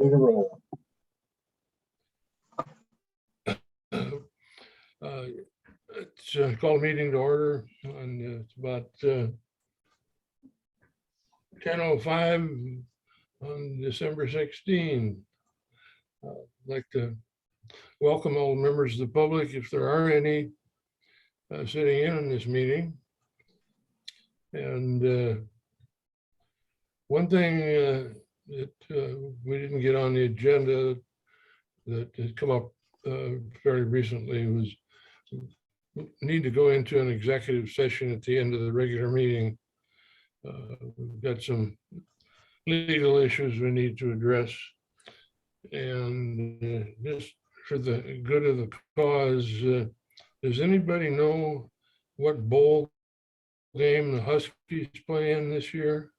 ready to roll. It's called a meeting to order, and it's about 10:05 on December 16. I'd like to welcome all members of the public, if there are any, sitting in on this meeting. And one thing that we didn't get on the agenda that had come up fairly recently was we need to go into an executive session at the end of the regular meeting. We've got some legal issues we need to address. And just for the good of the cause, does anybody know what bowl game the Huskies play in this year?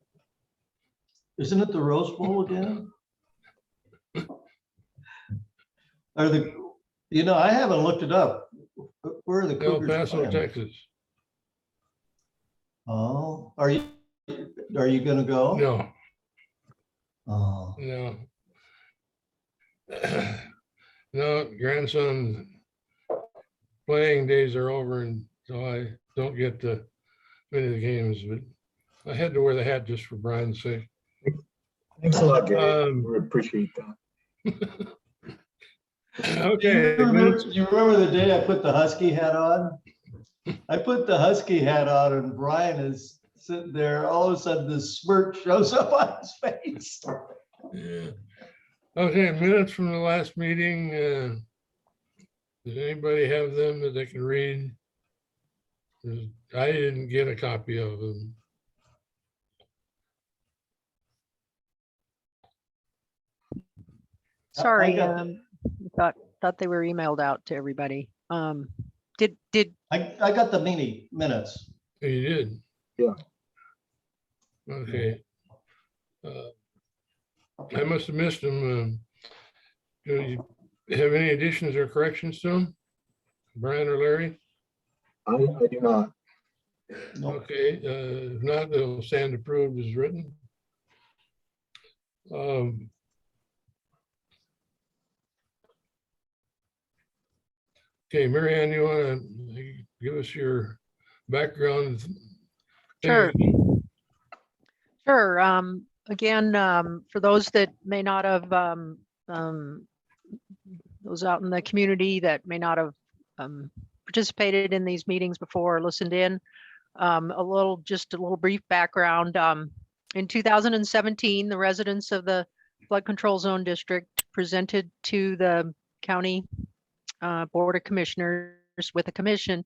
Isn't it the Rose Bowl again? Are the, I haven't looked it up. Where are the El Cougars Paso, playing? Texas. Oh, are you gonna go? No, Oh, no. No, grandson playing days are over, and so I don't get to many of the games, but I had to wear the hat just for Brian's sake. Thanks a lot, Gary. We appreciate that. Okay. you remember the day I put the Husky hat on? I put the Husky hat on and Brian is sitting there. All of a sudden this smirk shows up on his face. Yeah. Okay, minutes from the last meeting. Does anybody have them that they can read? I didn't get a copy of them. Sorry, thought they were emailed out to everybody. Did I got the minutes. Oh, you did? Yeah. Okay. I must have missed them. Do you have any additions or corrections to them? Brian or Larry? I do not. Nope. Okay, if not, they'll stand approved as written. Okay, Mary Ann, you want to give us your background? Sure. Sure. Again, for those that may not have, those out in the community that may not have participated in these meetings before or listened in, just a little brief background. In 2017, the residents of the Flood Control Zone District presented to the County Board of Commissioners with a petition,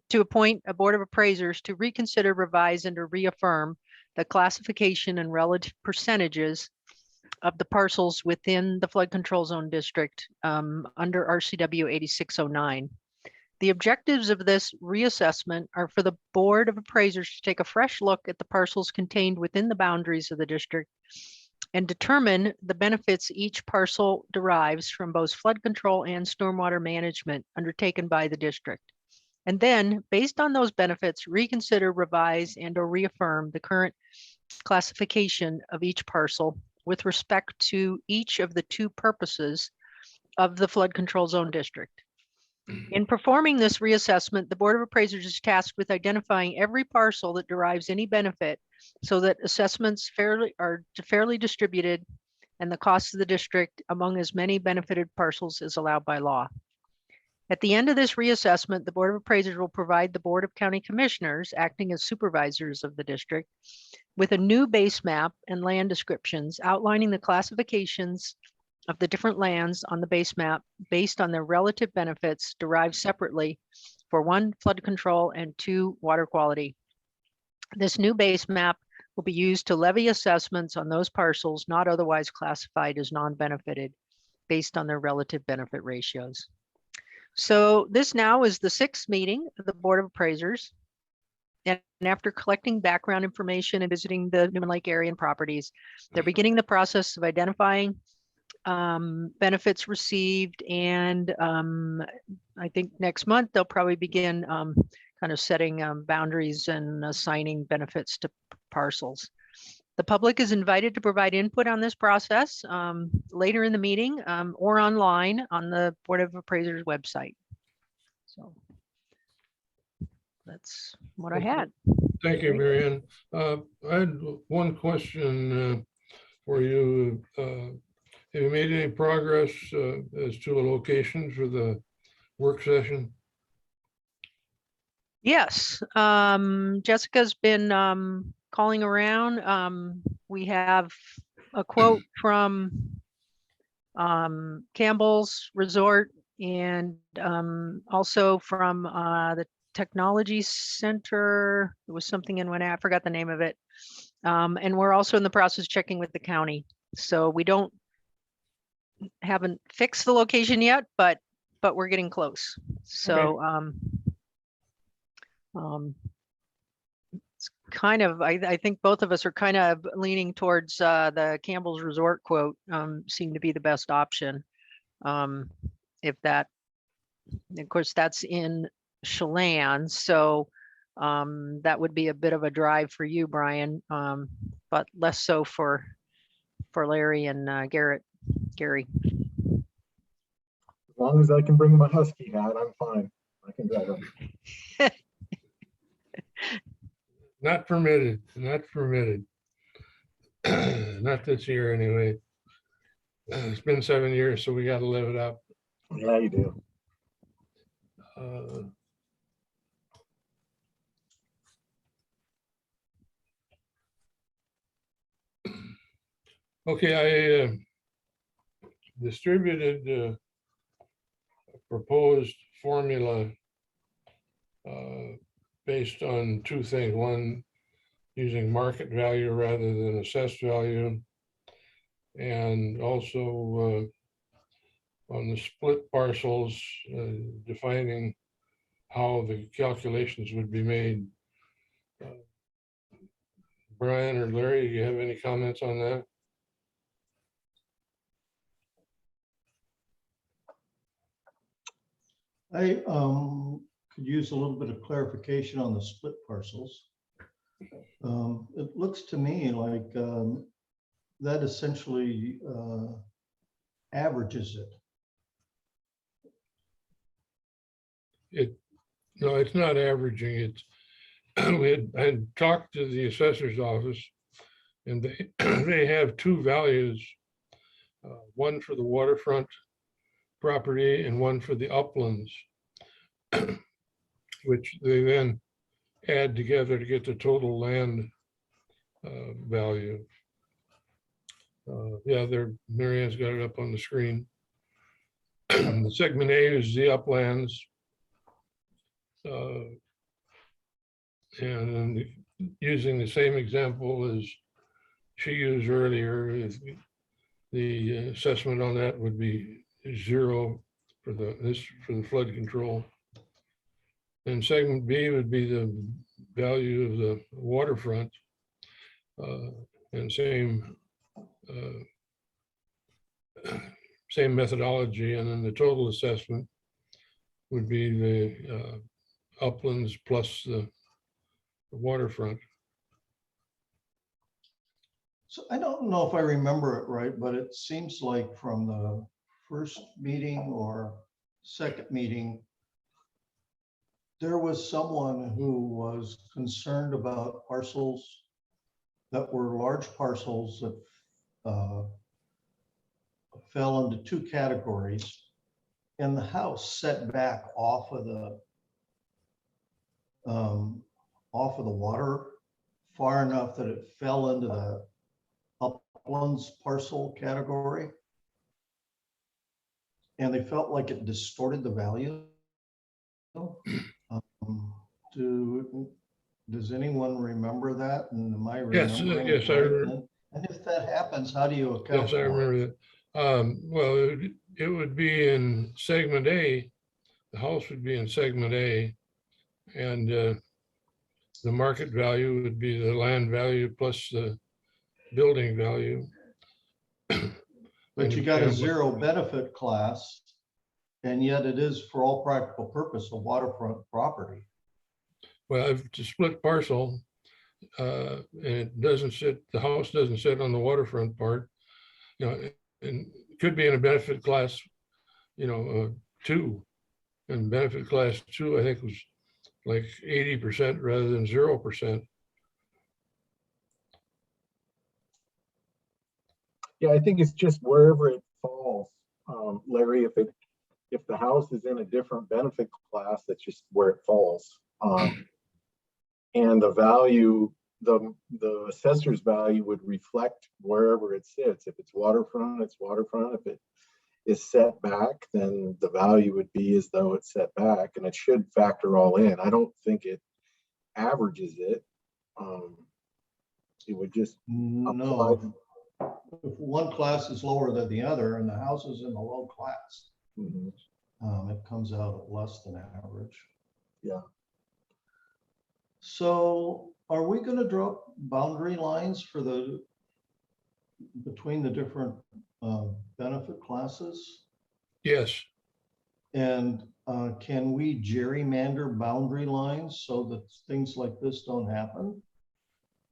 to appoint a Board of Appraisers to reconsider, revise, and to reaffirm the classification and relative percentages of the parcels within the Flood Control Zone District under RCW 8609. The objectives of this reassessment are for the Board of Appraisers to take a fresh look at the parcels contained within the boundaries of the district and determine the benefits each parcel derives from both flood control and stormwater management undertaken by the district. And then, based on those benefits, reconsider, revise, and or reaffirm the current classification of each parcel with respect to each of the two purposes of the Flood Control Zone District. In performing this reassessment, the Board of Appraisers is tasked with identifying every parcel that derives any benefit so that assessments are fairly distributed and the costs of the district among as many benefited parcels as allowed by law. At the end of this reassessment, the Board of Appraisers will provide the Board of County Commissioners, acting as supervisors of the district, with a new base map and land descriptions outlining the classifications of the different lands on the base map based on their relative benefits derived separately for 1, flood control, and 2, water quality. This new base map will be used to levy assessments on those parcels not otherwise classified as non-benefited based on their relative benefit ratios. So this now is the 6th meeting of the Board of Appraisers. And after collecting background information and visiting the Newman Lake area and properties, they're beginning the process of identifying benefits received. And I think next month, they'll probably begin kind of setting boundaries and assigning benefits to parcels. The public is invited to provide input on this process later in the meeting or online on the Board of Appraisers website. So that's what I had. Thank you, Marianne. I had one question for you. Have you made any progress as to a location for the work session? Yes, Jessica's been calling around. We have a quote from Campbell's Resort and also from the Technology Center. There was something in one, I forgot the name of it. And we're also in the process of checking with the county. So we haven't fixed the location yet, but we're getting close. So it's kind of, I think both of us are kind of leaning towards the Campbell's Resort quote seem to be the best option. If that, of course, that's in Chelan, so that would be a bit of a drive for you, Brian, but less so for Larry and Gary. As long as I can bring my husky hat, I'm fine. I can drive it. Not permitted, not permitted. Not this year anyway. It's been 7 years, so we got to live it up. Yeah, you do. Okay, I distributed a proposed formula based on two things. One, using market value rather than assessed value. And also on the split parcels, defining how the calculations would be made. Brian or Larry, do you have any comments on that? I could use a little bit of clarification on the split parcels. It looks to me like that essentially averages it. No, it's not averaging. It's I had talked to the assessor's office, and they have two values, one for the waterfront property and one for the uplands, which they then add together to get the total land value. Yeah, Marianne's got it up on the screen. The segment A is the uplands. And then using the same example as she used earlier, the assessment on that would be 0 for the flood control. And segment B would be the value of the waterfront, and same methodology. And then the total assessment would be the uplands plus the waterfront. So I don't know if I remember it right, but it seems like from the first meeting or second meeting, there was someone who was concerned about parcels that were large parcels that fell into two categories, and the house set back off of the water far enough that it fell into the uplands parcel category, and they felt like it distorted the value. Does anyone remember that? And am I remembering? Yes, I remember. And if that happens, how do you account? Yes, I remember that. Well, it would be in segment A. The house would be in segment A, and the market value would be the land value plus the building value. But you got a 0 benefit class, and yet it is, for all practical purpose, a waterfront property. Well, if it's a split parcel, and it doesn't sit, the house doesn't sit on the waterfront part, you know, and it could be in a benefit class, you know, 2. And benefit class 2, I think, was like 80% rather than 0%. Yeah, I think it's just wherever it falls, Larry. If the house is in a different benefit class, that's just where it falls. And the value, the assessor's value would reflect wherever it sits. If it's waterfront, it's waterfront. If it is set back, then the value would be as though it's set back, and it should factor all in. I don't think it averages it. It would just apply. No. If one class is lower than the other and the house is in the low class, it comes out at less than average. Yeah. So are we going to draw boundary lines for between the different benefit classes? Yes. And can we gerrymander boundary lines so that things like this don't happen?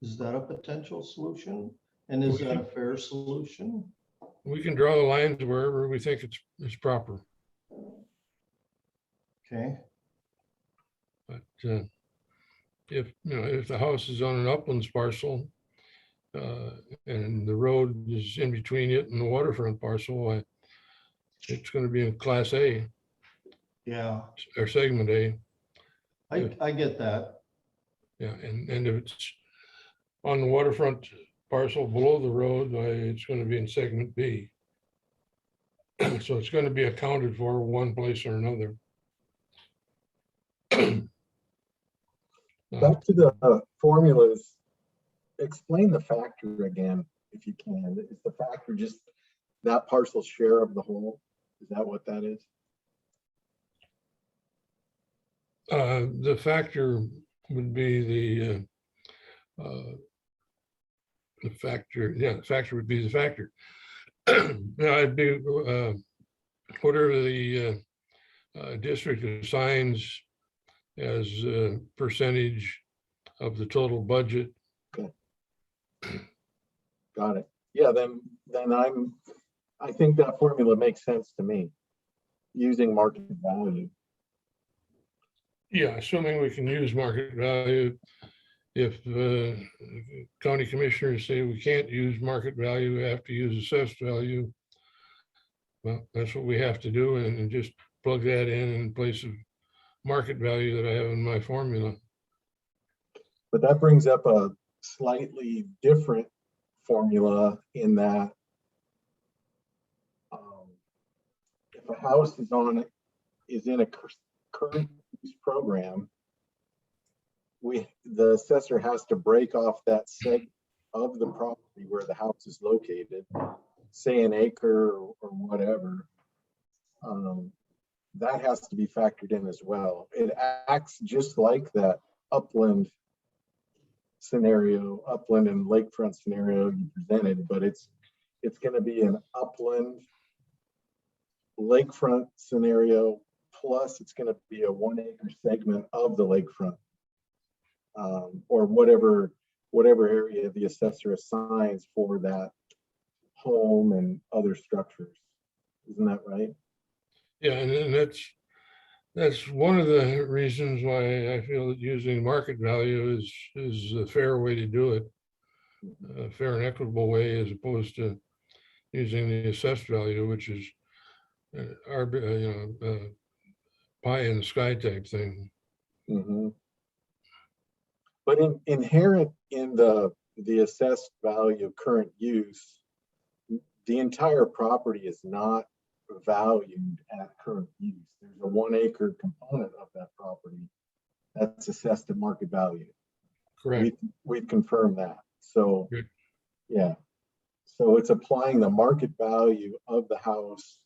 Is that a potential solution? And is that a fair solution? We can draw the lines wherever we think it's proper. Okay. But if the house is on an uplands parcel and the road is in between it and the waterfront parcel, it's going to be in class A. Yeah. Or segment A. I get that. Yeah, and if it's on the waterfront parcel below the road, it's going to be in segment B. So it's going to be accounted for one place or another. Back to the formulas, explain the factor again, if you can. Is the factor just that parcel's share of the whole? Is that what that is? The factor would be the factor. Yeah, the factor would be the factor. Now it'd be whatever the district assigns as a percentage of the total budget. Okay. Got it. Yeah, then I think that formula makes sense to me, using market value. Yeah, assuming we can use market value. If county commissioners say we can't use market value, we have to use assessed value, well, that's what we have to do, and just plug that in place of market value that I have in my formula. But that brings up a slightly different formula in that if a house is in a current use program, the assessor has to break off that segment of the property where the house is located, say an acre or whatever. That has to be factored in as well. It acts just like that upland scenario, upland and lakefront scenario you presented, but it's going to be an upland lakefront scenario, plus it's going to be a 1 acre segment of the lakefront, or whatever area the assessor assigns for that home and other structures. Isn't that right? Yeah, and that's one of the reasons why I feel that using market value is a fair way to do it, a fair and equitable way, as opposed to using the assessed value, which is pie in the sky type thing. Mm-hmm. But inherent in the assessed value of current use, the entire property is not valued at current use. There's a 1 acre component of that property that's assessed at market value. Correct. We've confirmed that. So good. Yeah. So it's applying the market value of the house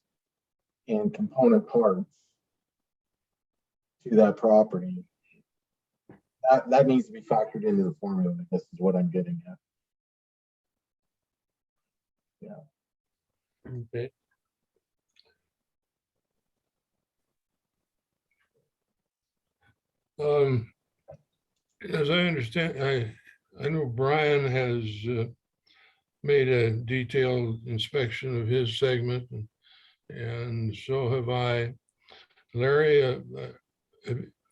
and component parts to that property. That needs to be factored into the formula. This is what I'm getting at. Yeah. Okay. As I understand, I know Brian has made a detailed inspection of his segment, and so have I. Larry,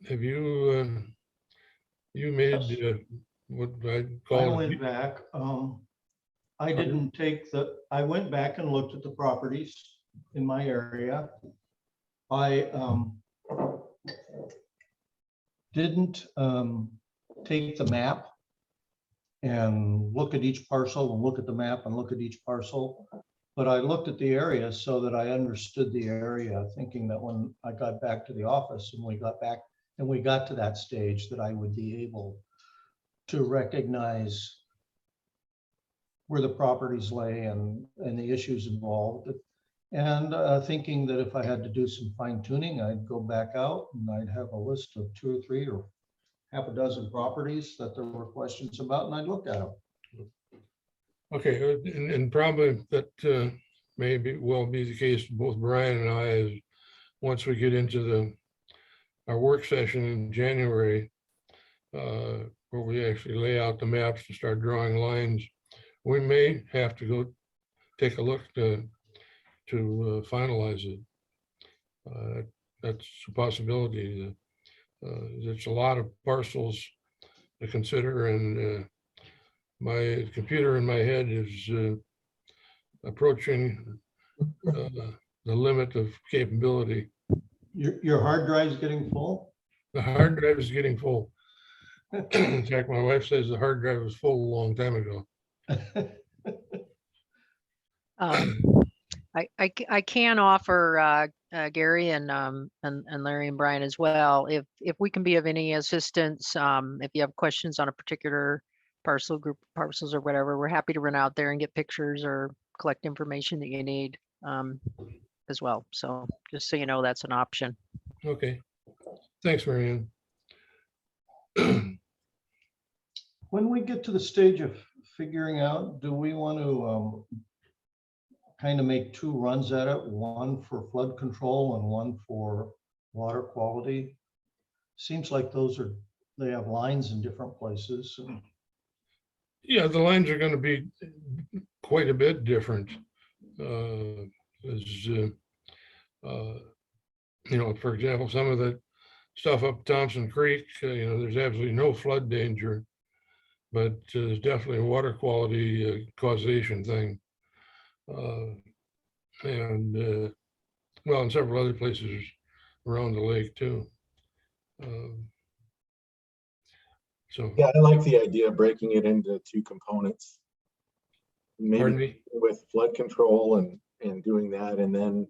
have you, you made what I I call, went back, I didn't take I went back and looked at the properties in my area. I didn't take the map and look at each parcel and look at the map and look at each parcel. But I looked at the area so that I understood the area, thinking that when I got back to the office and we got to that stage, that I would be able to recognize where the properties lay and the issues involved. And thinking that if I had to do some fine tuning, I'd go back out and I'd have a list of 2 or 3 or half a dozen properties that there were questions about, and I'd look at them. okay, and probably that will be the case with both Brian and I, is once we get into our work session in January, where we actually lay out the maps to start drawing lines, we may have to go take a look to finalize it. That's a possibility. There's a lot of parcels to consider, and my computer in my head is approaching the limit of capability. Your hard drive's getting full? The hard drive is getting full. In fact, my wife says the hard drive was full a long time ago. I can offer Gary and Larry and Brian as well, if we can be of any assistance, if you have questions on a particular parcel, group of parcels or whatever, we're happy to run out there and get pictures or collect information that you need as well. So just so you know, that's an option. Okay, thanks, Marianne. When we get to the stage of figuring out, do we want to kind of make 2 runs at it, one for flood control and one for water quality? Seems like they have lines in different places. Yeah, the lines are going to be quite a bit different. For example, some of the stuff up Thompson Creek, there's absolutely no flood danger, but there's definitely a water quality causation thing. And several other places around the lake too. So Yeah, I like the idea of breaking it into 2 components. pardon Maybe me? with flood control and doing that. And then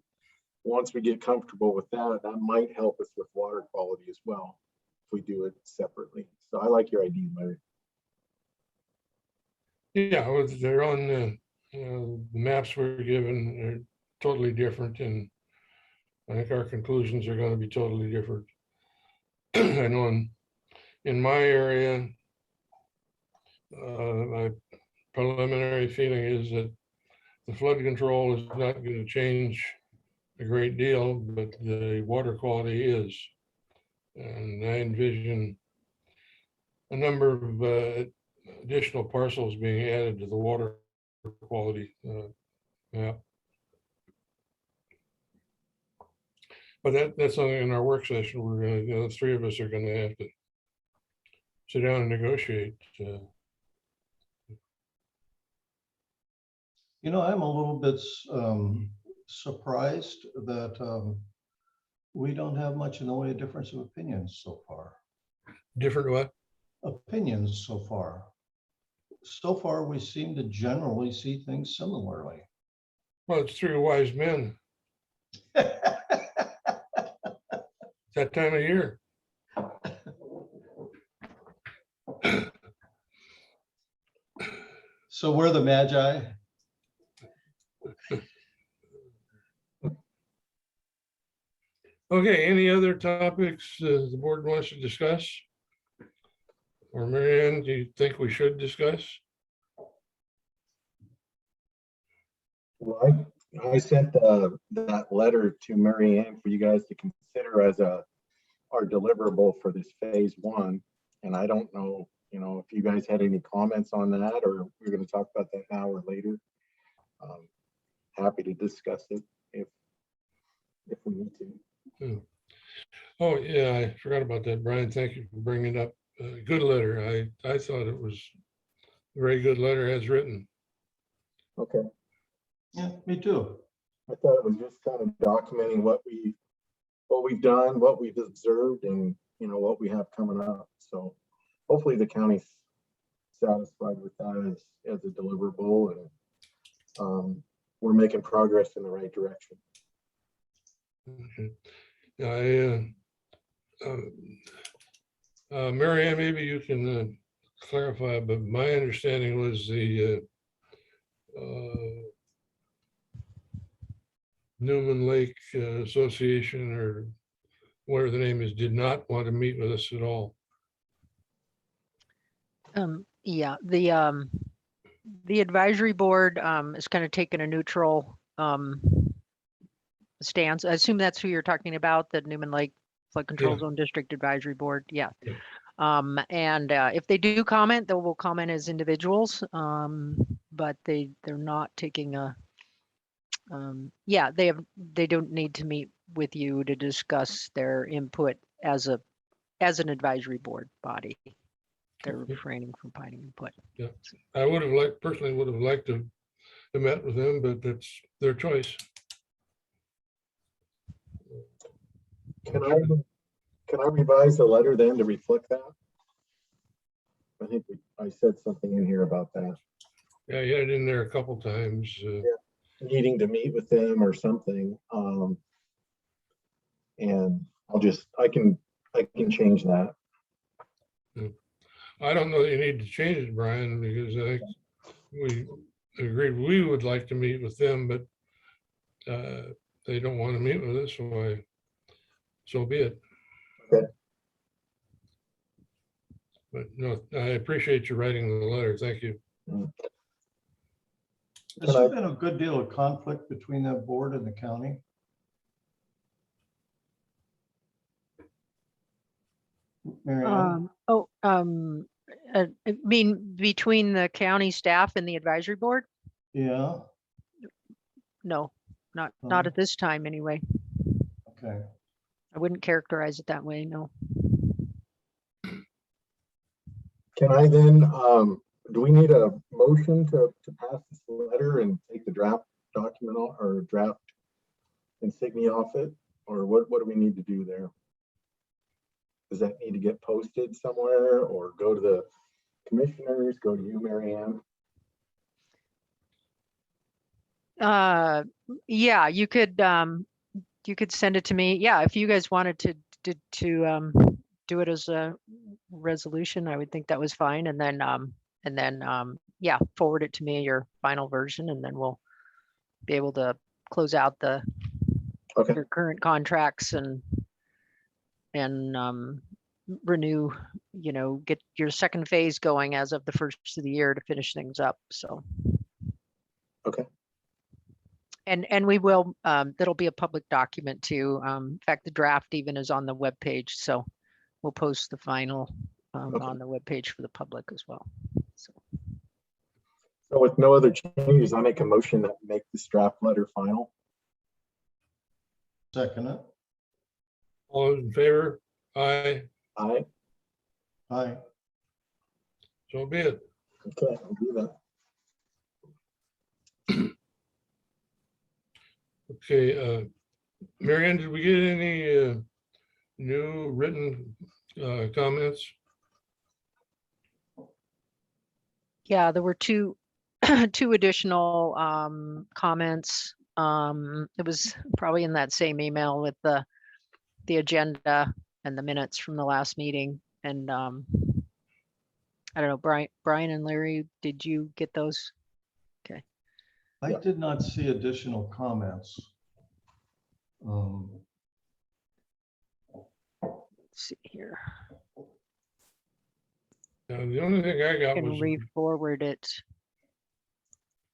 once we get comfortable with that, that might help us with water quality as well, if we do it separately. So I like your idea, Larry. Yeah, they're on the maps we're given are totally different, and I think our conclusions are going to be totally different. I know in my area, my preliminary feeling is that the flood control is not going to change a great deal, but the water quality is. And I envision a number of additional parcels being added to the water quality map. But that's something in our work session. We're going to, the 3 of us are going to have to sit down and negotiate. I'm a little bit surprised that we don't have much in the way of difference of opinions so far. Different what? Opinions so far. So far, we seem to generally see things similarly. Well, it's 3 wise men. That time of year. So we're the magi. Okay, any other topics the board wants to discuss? Or Marianne, do you think we should discuss? Well, I sent that letter to Mary Ann for you guys to consider as our deliverable for this phase 1. And I don't know, you know, if you guys had any comments on that, or we're going to talk about that now or later, happy to discuss it if we need to. Oh, yeah, I forgot about that, Brian. Thank you for bringing it up. Good letter. I thought it was a very good letter as written. Okay. Yeah, me too. I thought it was just kind of documenting what we've done, what we've observed, and you know what we have coming up. So hopefully the county's satisfied with that as a deliverable, and we're making progress in the right direction. Okay. Yeah, Mary Ann, maybe you can clarify, but my understanding was the Newman Lake Association, or whatever the name is, did not want to meet with us at all. Yeah, the advisory board is kind of taking a neutral stance. I assume that's who you're talking about, the Newman Lake Flood Control Yeah. Zone District Advisory Board. Yeah. Yeah. And if they do comment, they will comment as individuals, but they're not taking a yeah, they don't need to meet with you to discuss their input as an advisory board body. They're Okay. refraining from providing input. I would have personally would have liked to have met with them, but that's their choice. Can I revise the letter then to reflect that? I think I said something in here about that. Yeah, you had it in there a couple times. Needing to meet with them or something. And I can change that. I don't know that you need to change it, Brian, because I think we agreed we would like to meet with them, but they don't want to meet with us, so be it. Okay. But no, I appreciate you writing the letter. Thank you. Has there been a good deal of conflict between that board and the county? Mary Ann? I mean, between the county staff and the advisory board? Yeah, No, not No. at this time anyway. okay. I wouldn't characterize it that way, no. Can I then, do we need a motion to pass this letter and take the draft document or draft insignia off it? Or what do we need to do there? Does that need to get posted somewhere or go to the commissioners, go to you, Mary Ann? Yeah, you could send it to me. Yeah, if you guys wanted to do it as a resolution, I would think that was fine. And then yeah, forward it to me, your final version, and then we'll be able to close out your current contracts and renew, get your second phase going as of the first of the year to finish things up. So. Okay. And we will, that'll be a public document too. In fact, the draft even is on the webpage, so we'll post the final on the webpage for the public as well. So with no other changes, I make a motion that make this draft letter final. Second it. All those in favor? Aye. Aye. Aye. So be it. Okay, I'll do that. Okay, Mary Ann, did we get any new written comments? Yeah, there were two additional comments. It was probably in that same email with the agenda and the minutes from the last meeting. And I don't know, Brian and Larry, did you get those? Okay. I did not see additional comments. Let's see here. The only thing I I got can was re-forward it.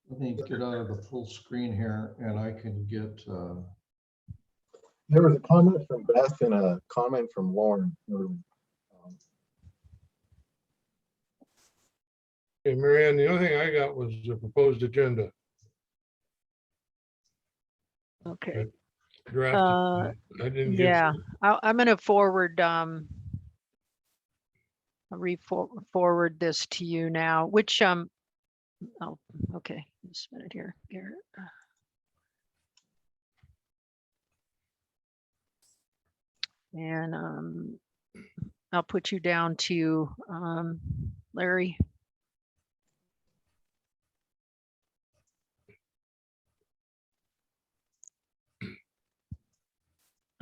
Let me get out of the full screen here and I can get, There was a comment from Beth and a comment from Lauren. Okay, Mary Ann, the only thing I got was the proposed agenda. Okay, Drafted. I didn't get. yeah, I'm gonna forward, I'll forward this to you now, which, oh, okay, just a minute here, Garrett. And I'll put you down to Larry.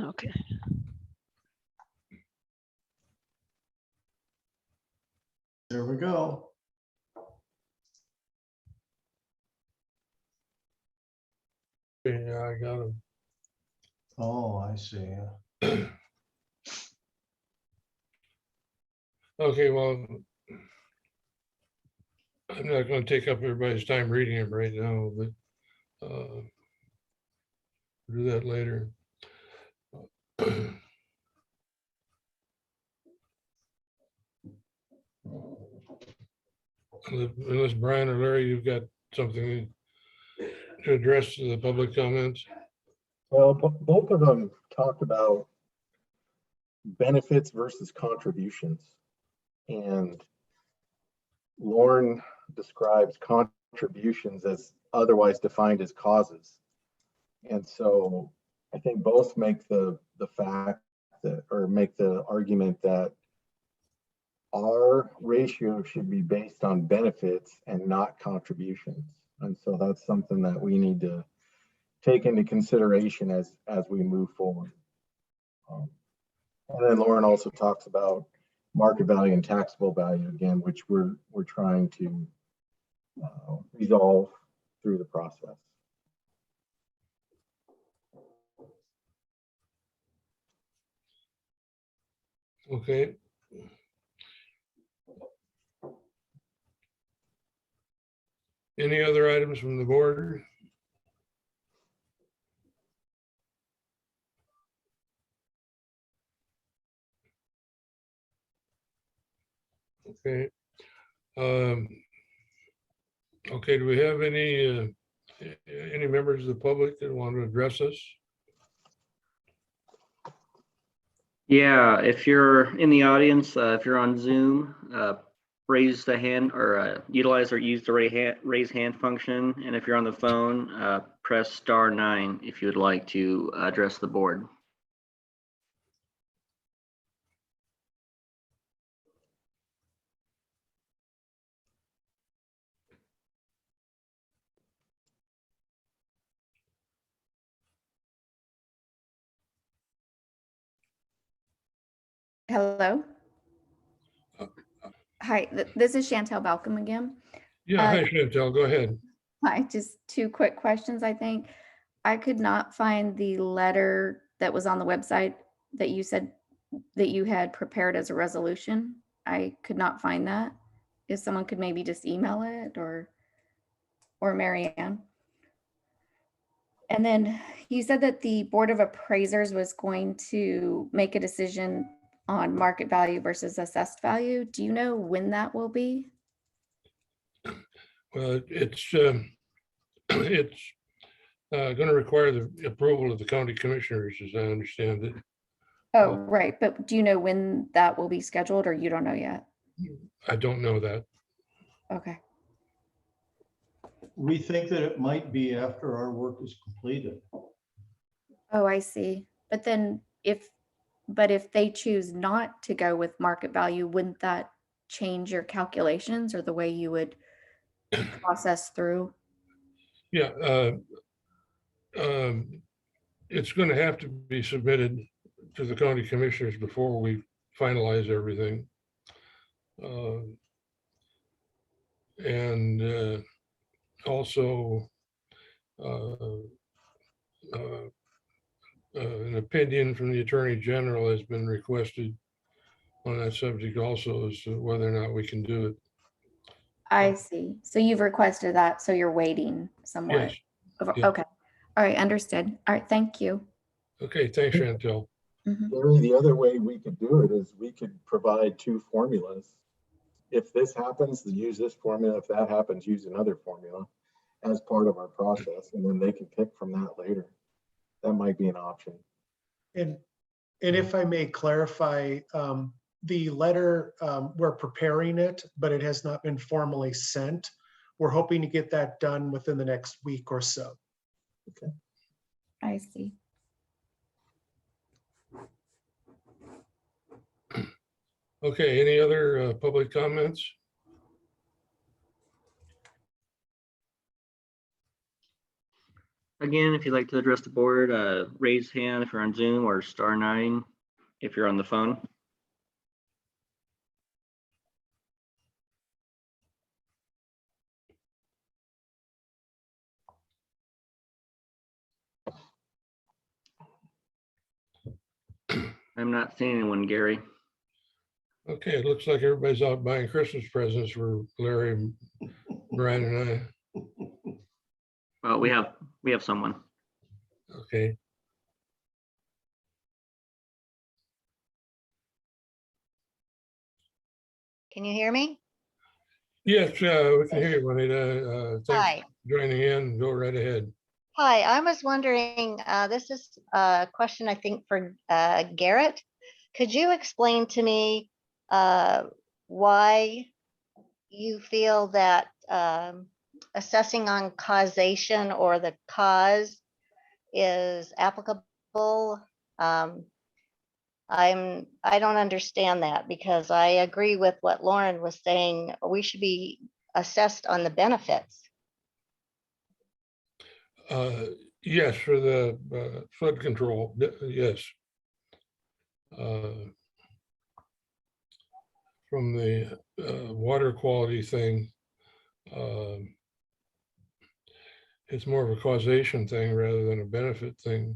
Okay, There we go. Yeah, I got them. Oh, I see. Okay, well, I'm not going to take up everybody's time reading them right now, but do that later. Unless Brian or Larry, you've got something to address to the public comments. Well, both of them talked about benefits versus contributions. And Lauren describes contributions as otherwise defined as causes. And so I think both make the fact that, or make the argument that our ratio should be based on benefits and not contributions. And so that's something that we need to take into consideration as we move forward. And then Lauren also talks about market value and taxable value again, which we're trying to resolve through the process. Okay. Any other items from the board? Okay. Okay, do we have any members of the public that want to address us? Yeah, if you're in the audience, if you're on Zoom, raise the hand or utilize or use the raise hand function. And if you're on the phone, press *9 if you would like to address the board. Hello. Hi, this is Chantel Balcom again. Yeah, hi Chantel, go ahead. Hi, just two quick questions, I think. I could not find the letter that was on the website that you said that you had prepared as a resolution. I could not find that. If someone could maybe just email it or Mary Ann. And then you said that the Board of Appraisers was going to make a decision on market value versus assessed value. Do you know when that will be? Well, it's going to require the approval of the county commissioners, as I understand it. Oh, right. But do you know when that will be scheduled, or you don't know yet? I don't know that. Okay. We think that it might be after our work is completed. Oh, I see. But then if they choose not to go with market value, wouldn't that change your calculations or the way you would process through? Yeah, it's going to have to be submitted to the county commissioners before we finalize everything. And also an opinion from the Attorney General has been requested on that subject also, as to whether or not we can do it. I see. So you've requested that, so you're waiting somewhat. Yes. Yeah. Okay. All right, understood. All right, thank you. Okay, thanks, Chantel. Mhm. Larry, the other way we could do it is we could provide two formulas if this happens, use this formula. If that happens, use another formula as part of our process, and then they can pick from that later. That might be an option. And if I may clarify, the letter, we're preparing it, but it has not been formally sent. We're hoping to get that done within the next week or so. I see. Okay, any other public comments? Again, if you'd like to address the board, raise hand if you're on Zoom, or *9 if you're on the phone. I'm not seeing anyone, Gary. Okay, it looks like everybody's out buying Christmas presents for Larry, Brian, and I. Well, we have someone. Okay. Can you hear me? Yes, we can hear you, Juanita. Thanks Hi. for joining in. Go right ahead. Hi, I was wondering, this is a question I think for Garrett. Could you explain to me why you feel that assessing on causation or the cause is applicable? I don't understand that, because I agree with what Lauren was saying. We should be assessed on the benefits. Yes, for the flood control, yes. From the water quality thing, it's more of a causation thing rather than a benefit thing.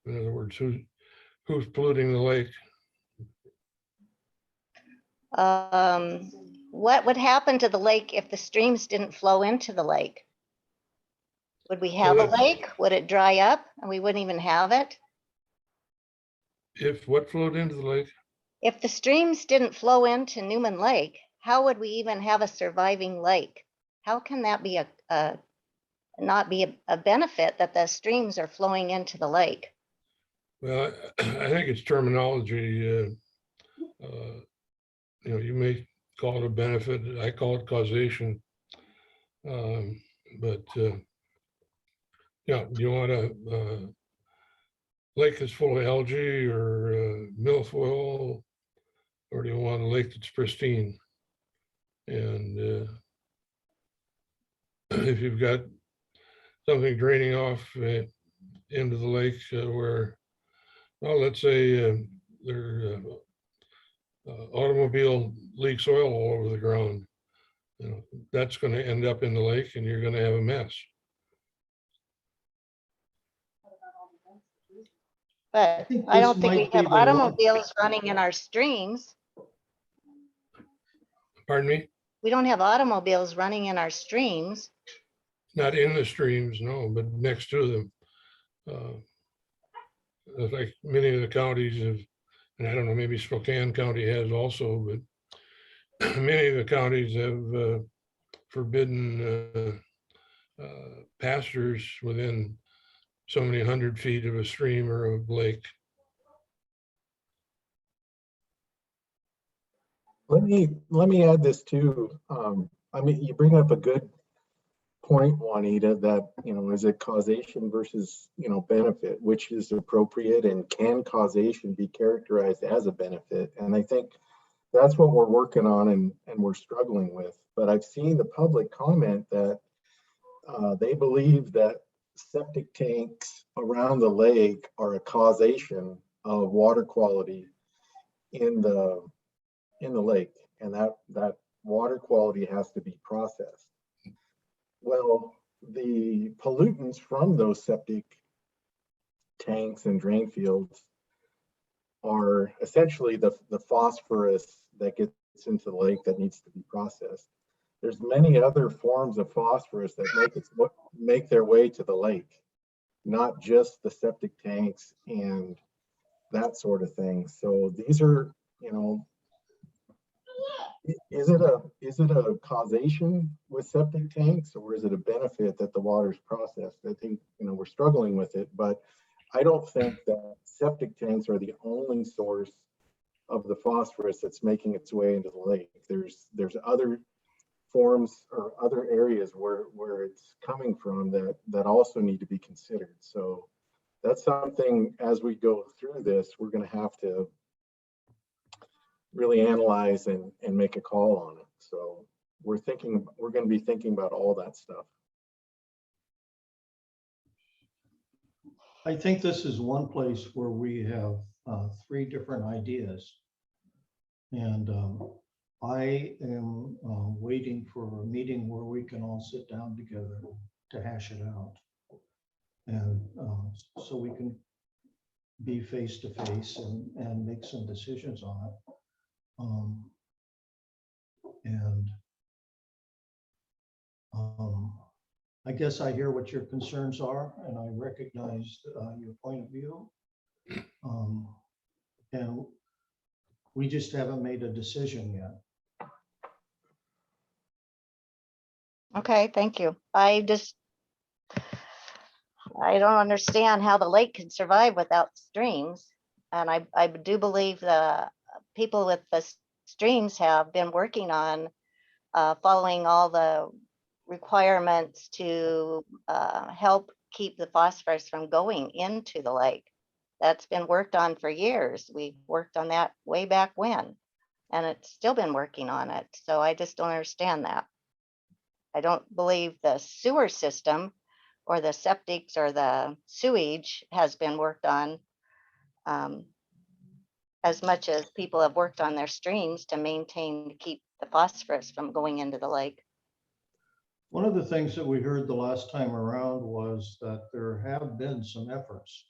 In other words, who's polluting the lake? What would happen to the lake if the streams didn't flow into the lake? Would we have a lake? Would it dry up and we wouldn't even have it? If what flowed into the lake? If the streams didn't flow into Newman Lake, how would we even have a surviving lake? How can that be not be a benefit that the streams are flowing into the lake? Well, I think it's terminology. You may call it a benefit. I call it causation. But you want a lake that's full of algae or milfoil, or do you want a lake that's pristine? And if you've got something draining off into the lake where, well, let's say there automobile leaks oil all over the ground, that's going to end up in the lake and you're going to have a mess. But think I don't this think we might be have the one. automobiles running in our streams. Pardon me? We don't have automobiles running in our streams. Not in the streams, no, but next to them. Like many of the counties have, and I don't know, maybe Spokane County has also, but many of the counties have forbidden pastures within so many 100 feet of a stream or a lake. Let me add this too. I mean, you bring up a good point, Juanita, that, is it causation versus, benefit, which is appropriate, and can causation be characterized as a benefit? And I think that's what we're working on and we're struggling with. But I've seen the public comment that they believe that septic tanks around the lake are a causation of water quality in the lake, and that water quality has to be processed. Well, the pollutants from those septic tanks and drain fields are essentially the phosphorus that gets into the lake that needs to be processed. There's many other forms of phosphorus that make their way to the lake, not just the septic tanks and that sort of thing. So these are, Is it a causation with septic tanks, or is it a benefit that the water's processed? I think, we're struggling with it, but I don't think that septic tanks are the only source of the phosphorus that's making its way into the lake. There's other forms or other areas where it's coming from that also need to be considered. So that's something, as we go through this, we're going to have to really analyze and make a call on it. So we're going to be thinking about all that stuff. I think this is one place where we have 3 different ideas. And I am waiting for a meeting where we can all sit down together to hash it out. And so we can be face to face and make some decisions on it. I guess I hear what your concerns are, and I recognize your point of view. And we just haven't made a decision yet. Okay, thank you. I don't understand how the lake can survive without streams. And I do believe the people with the streams have been working on following all the requirements to help keep the phosphorus from going into the lake. That's been worked on for years. We worked on that way back when, and it's still been working on it. So I just don't understand that. I don't believe the sewer system or the septics or the sewage has been worked on as much as people have worked on their streams to keep the phosphorus from going into the lake. One of the things that we heard the last time around was that there have been some efforts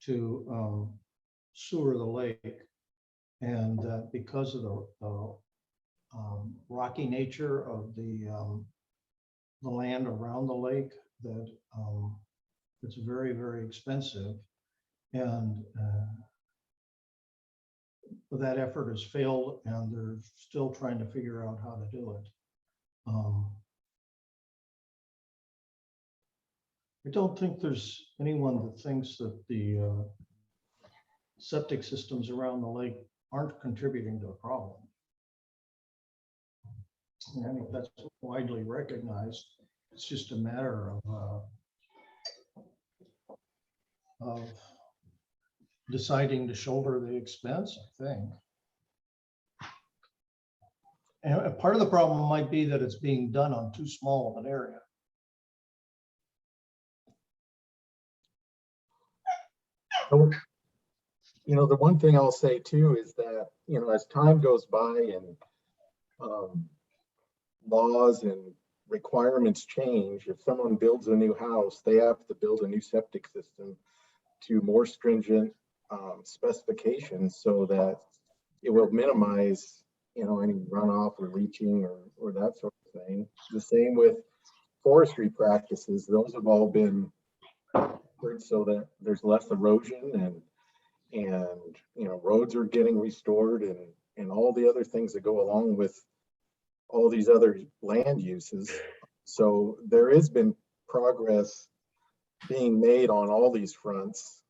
to sewer the lake, and that because of the rocky nature of the land around the lake, that it's very, very expensive, and that effort has failed, and they're still trying to figure out how to do it. I don't think there's anyone that thinks that the septic systems around the lake aren't contributing to the problem. And I think that's widely recognized. It's just a matter of deciding to shoulder the expense, I think. And part of the problem might be that it's being done on too small of an area. So, the one thing I'll say too is that, as time goes by and laws and requirements change, if someone builds a new house, they have to build a new septic system to more stringent specifications so that it will minimize, any runoff or leaching or that sort of thing. The same with forestry practices. Those have all been so that there's less erosion and roads are getting restored and all the other things that go along with all these other land uses. So there has been progress being made on all these fronts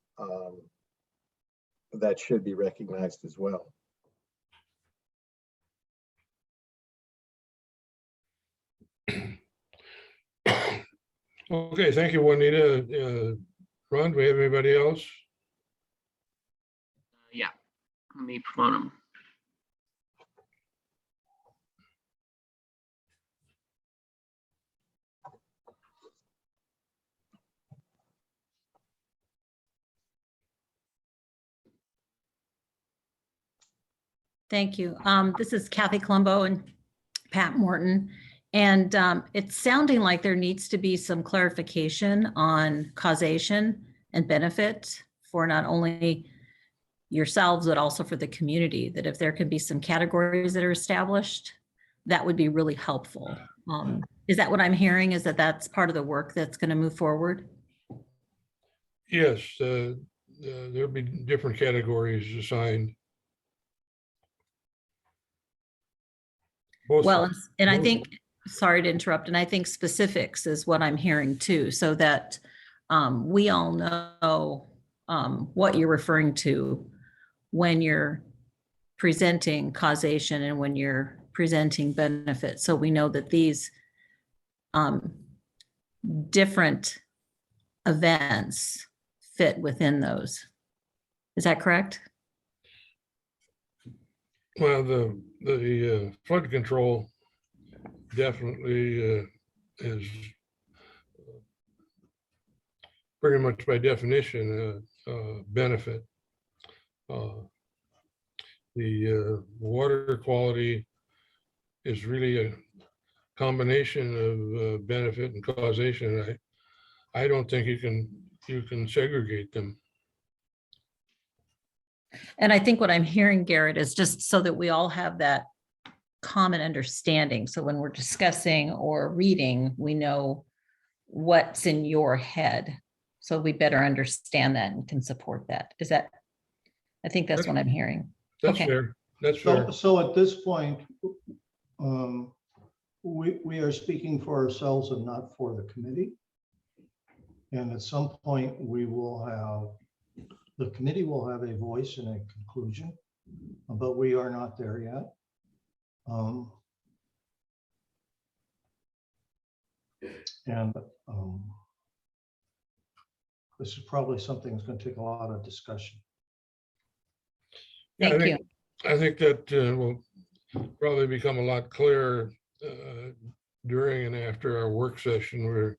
that should be recognized as well. Okay, thank you, Juanita. Ron, do we have anybody else? Yeah, let me promote them. Thank you. This is Kathy Colombo and Pat Morton. And it's sounding like there needs to be some clarification on causation and benefit for not only yourselves, but also for the community, that if there can be some categories that are established, that would be really helpful. Is that what I'm hearing? Is that that's part of the work that's going to move forward? Yes, there'll be different categories assigned. Both Well, sides. and I Both think, sorry to interrupt, and I think specifics is what I'm hearing too, so that we all know what you're referring to when you're presenting causation and when you're presenting benefits. So we know that these different events fit within those. Is that correct? Well, the flood control definitely is pretty much by definition a benefit. The water quality is really a combination of benefit and causation. I don't think you can segregate them. And I think what I'm hearing, Garrett, is just so that we all have that common understanding. So when we're discussing or reading, we know what's in your head. So we better understand that and can support that. Is that, I think that's what I'm hearing. That's Okay. fair. That's fair. So at this point, we are speaking for ourselves and not for the committee. And at some point, the committee will have a voice and a conclusion, but we are not there yet. This is probably something that's going to take a lot of discussion. Yeah, Thank you. I think that will probably become a lot clearer during and after our work session, where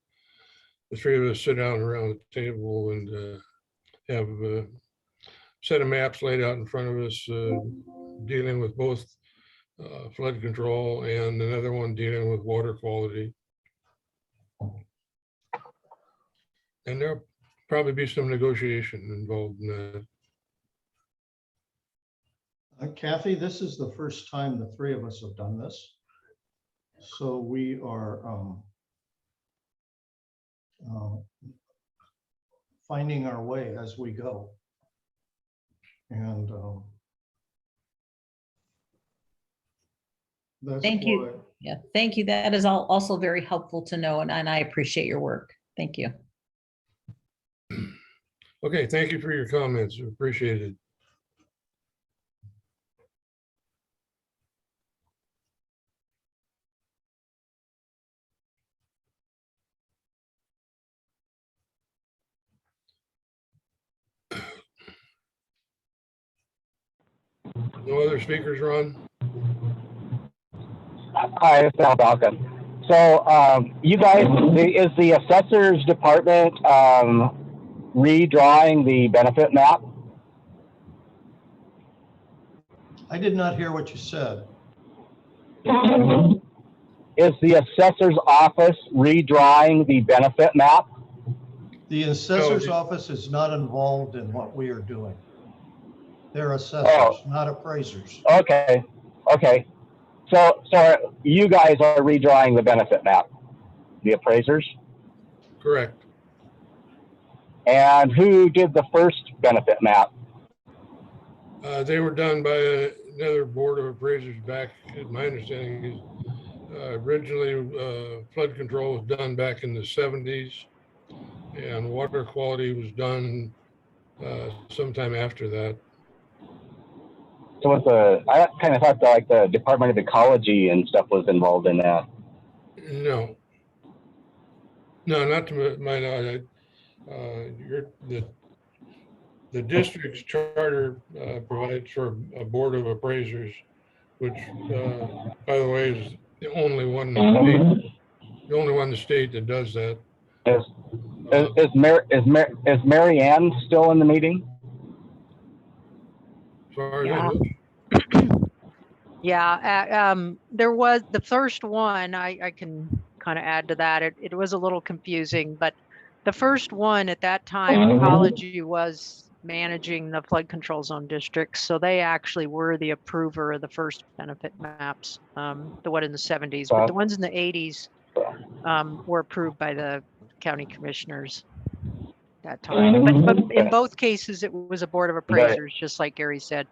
the three of us sit down around the table and have a set of maps laid out in front of us, dealing with both flood control and another one dealing with water quality. And there'll probably be some negotiation involved in that. Kathy, this is the first time the three of us have done this. So we are finding our way as we go. And that's Thank you. why. Yeah, thank you. That is also very helpful to know, and I appreciate your work. Thank you. Okay, thank you for your comments. Appreciate it. No other speakers, Ron? Hi, it's Al Balkan. So you guys, is the assessors department redrawing the benefit map? I did not hear what you said. Is the assessor's office redrawing the benefit map? The assessor's No. office is not involved in what we are doing. They're assessors, not appraisers. Okay, okay. So you guys are redrawing the benefit map, the appraisers? Correct. And who did the first benefit map? They were done by another board of appraisers back, my understanding is originally flood control was done back in the 70s, and water quality was done sometime after that. So I kind of thought like the Department of Ecology and stuff was involved in that. No, not to my knowledge. The district's charter provides for a board of appraisers, which, by the way, is the only one in the state, in the state that does that. Is Mary Ann still in the meeting? As far as I Yeah. know. Yeah, there was the first one, I can kind of add to that. It was a little confusing, but the first one at that time, Ecology was managing the flood control zone districts. So they actually were the approver of the first benefit maps, the one in the 70s, but the ones in the 80s were approved by the county commissioners that time. But in both cases, it was a board of appraisers, just like Gary said.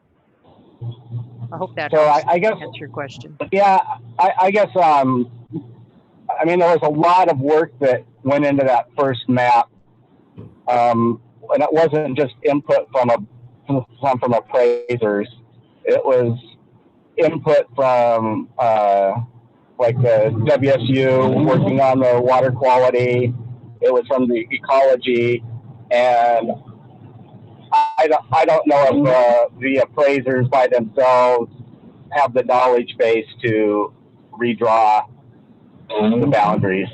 I hope that So helps I guess, answer your question. yeah, I guess, I mean, there was a lot of work that went into that first map. And it wasn't just input from appraisers. It was input from, like the WSU working on the water quality. It was from the ecology, and I don't know if the appraisers by themselves have the knowledge base to redraw the boundaries.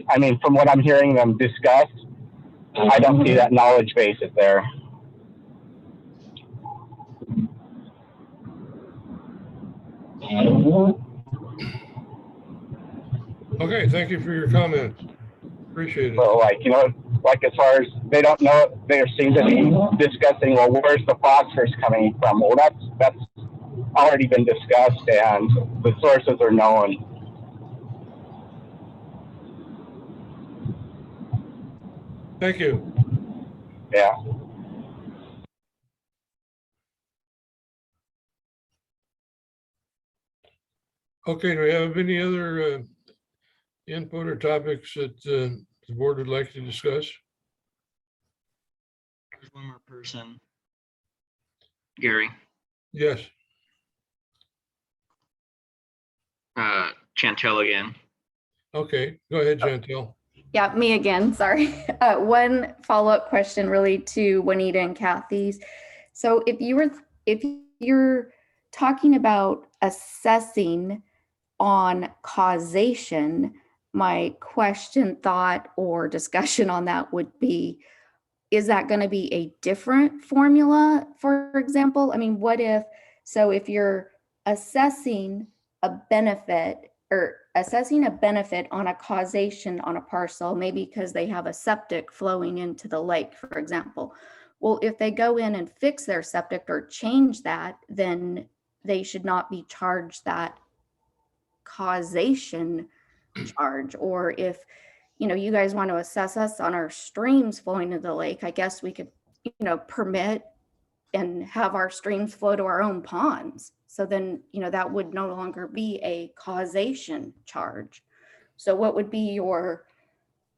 I mean, from what I'm hearing them discuss, I don't see that knowledge base is there. Okay, thank you for your comments. Appreciate it. So, like, you know, like as far as they don't know, they seem to be discussing, well, where's the phosphorus coming from? Well, that's already been discussed, and the sources are known. Thank you. Yeah. Okay, do we have any other input or topics that the board would like to discuss? There's one more person. Gary, Yes. Chantel again. Okay, go ahead, Chantel. Yeah, me again, sorry. One follow-up question really to Juanita and Kathy's. So if you're talking about assessing on causation, my question, thought, or discussion on that would be, is that going to be a different formula, for example? I mean, if you're assessing a benefit on a causation on a parcel, maybe because they have a septic flowing into the lake, for example. Well, if they go in and fix their septic or change that, then they should not be charged that causation charge. Or if, you guys want to assess us on our streams flowing into the lake, I guess we could, permit and have our streams flow to our own ponds. So then, that would no longer be a causation charge. So what would be your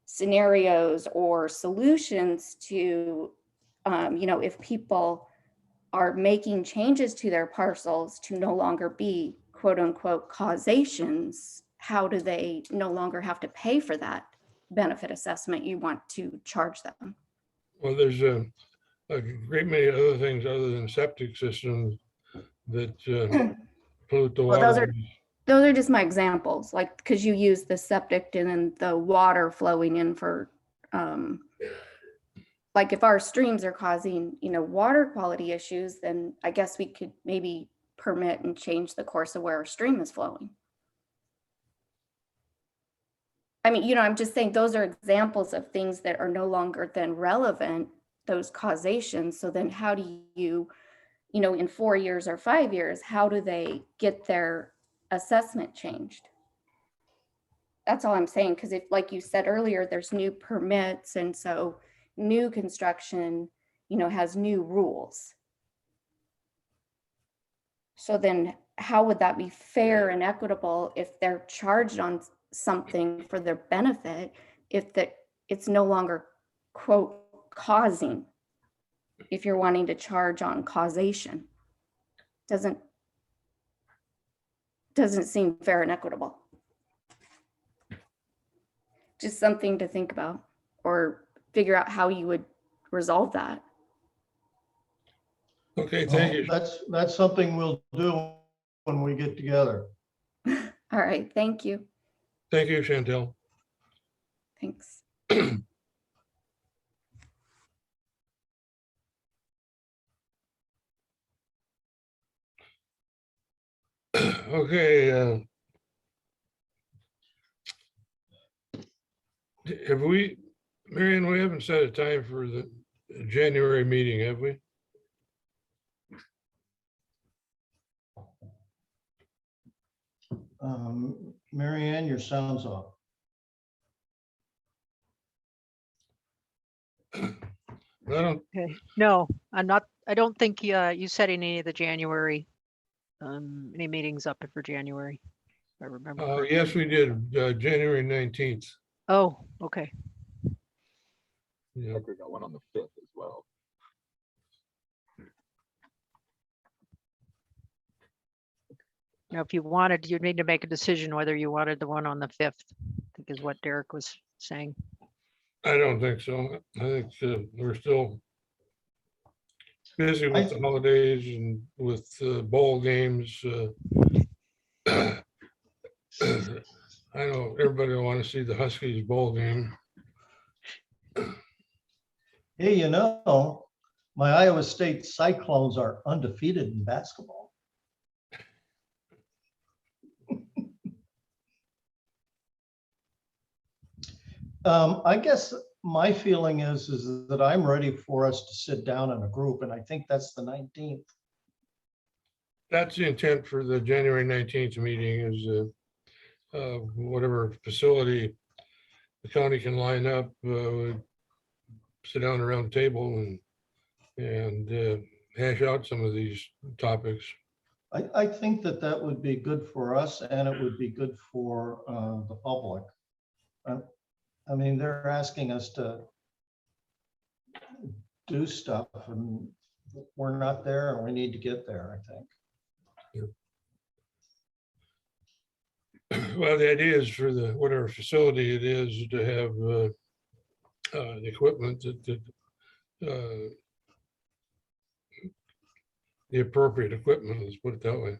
scenarios or solutions to, if people are making changes to their parcels to no longer be quote unquote causations, how do they no longer have to pay for that benefit assessment you want to charge them? Well, there's a great many other things other than septic systems that pollute the Well, water. those are just my examples, like, because you use the septic and then the water flowing in for, like if our streams are causing, water quality issues, then I guess we could maybe permit and change the course of where our stream is flowing. I mean, I'm just saying those are examples of things that are no longer then relevant, those causations. So then how do you, in 4 years or 5 years, how do they get their assessment changed? That's all I'm saying. Because if, like you said earlier, there's new permits, and so new construction, has new rules. So then how would that be fair and equitable if they're charged on something for their benefit, if it's no longer quote causing, if you're wanting to charge on causation? Doesn't seem fair and equitable. Just something to think about or figure out how you would resolve that. Okay, thank you. That's something we'll do when we get together. All right, thank you. Thank you, Chantel. Thanks. Okay. Have we, Marianne, we haven't set a time for the January meeting, have we? Mary Ann, your sound's off. I don't, Okay, no, I'm not, I don't think you set any of the January, any meetings up for January, if I remember correctly. yes, we did, January 19th. Oh, okay. I Yeah, think we got one on the 5th as well. Now, if you wanted, you'd need to make a decision whether you wanted the one on the 5th, I think is what Derek was saying. I don't think so. I think we're still busy with the holidays and with bowl games. I know everybody will want to see the Huskies bowl game. Hey, you know, my Iowa State Cyclones are undefeated in basketball. I guess my feeling is that I'm ready for us to sit down in a group, and I think that's the 19th. That's the intent for the January 19th meeting is whatever facility the county can line up, sit down around the table and hash out some of these topics. I think that that would be good for us, and it would be good for the public. I mean, they're asking us to do stuff, and we're not there, and we need to get there, I think. Well, the idea is for the, whatever facility it is, to have the equipment that the appropriate equipment, let's put it that way.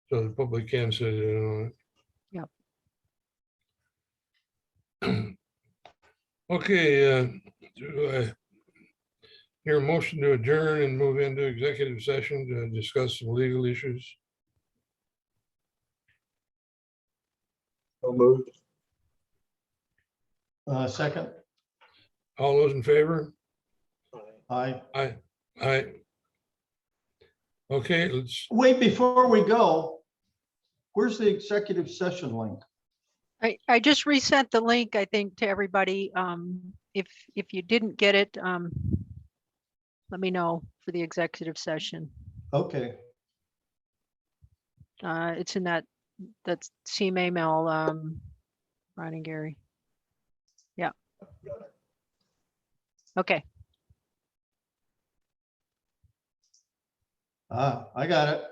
So the public can sit in on it. Okay, do I hear a motion to adjourn and move into executive session to discuss some legal issues? So moved. Second, All those in favor? I Aye. Okay, let's, wait, before we go, where's the executive session link? I just resent the link, I think, to everybody. If you didn't get it, let me know for the executive session. Okay, It's in that CMA mail, Ron and Gary. Yeah. Okay. I got it.